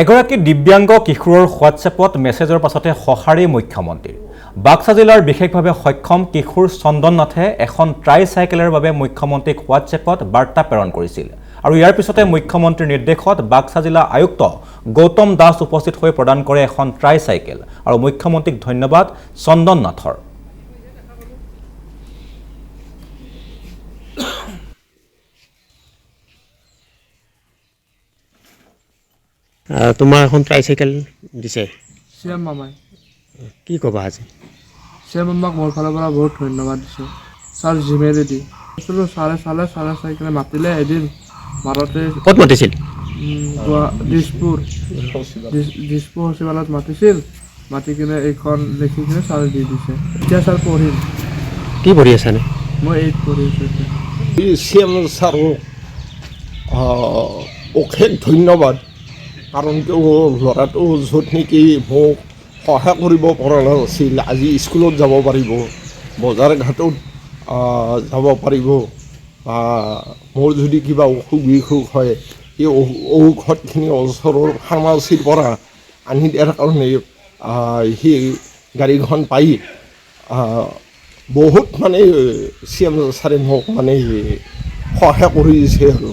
এগৰাকী দিব্যাংগ কিশোৰৰ হোৱাটছএপত মেছেজৰ পাছতে সঁহাৰি মুখ্যমন্ত্ৰীৰ। বাক্সা জিলাৰ বিশেষভাৱে সক্ষম কিশোৰ চন্দন নাথে এখন ট্ৰাইচাইকেলৰ বাবে মুখ্যমন্ত্ৰীক হোৱাটছএপত বাৰ্তা প্ৰেৰণ কৰিছিল আৰু ইয়াৰ পিছতে মুখ্যমন্ত্ৰীৰ নিৰ্দেশত বাক্সা জিলা আয়ুক্ত গৌতম দাস উপস্থিত হৈ প্ৰদান কৰে এখন ট্ৰাইচাইকেল আৰু মুখ্যমন্ত্ৰীক ধন্যবাদ চন্দন নাথৰ। তোমাৰ এখন ট্ৰাইচাইকেল দিছে শ্যাম মামাই। কি ক'বা আজি? শ্যাম মামাক মোৰ ফালৰ পৰা বহুত ধন্যবাদ দিছোঁ। ছাৰ জিমেৰেদি ছাৰে চাইকেলে মাতিলে এদিন মাৰোঁতে ক'ত মাতিছিল? দিছপুৰ সচিবালয়ত মাতিছিল, মাতি কিনে এইখন লিখি কিনে ছাৰ দি দিছে। এতিয়া ছাৰ পঢ়িম। কি পঢ়ি আছানে? মই 8 পঢ়ি আছোঁ এতিয়া। শ্যাম ছাৰক অশেষ ধন্যবাদ, কাৰণ কিয় ল'ৰাটো য'ত নেকি মোক সহায় কৰিব পৰা নাছিল, আজি স্কুলত যাব পাৰিব, বজাৰ ঘাটত যাব পাৰিব, মোৰ যদি কিবা অসুখ বিসুখ হয় সেই ঔষধখিনি ওচৰৰ ফাৰ্মাচীৰ পৰা আনি দিয়াৰ কাৰণে সেই গাড়ীখন পাই বহুত মানে শ্যাম ছাৰে মোক মানে সহায় কৰি দিছে আৰু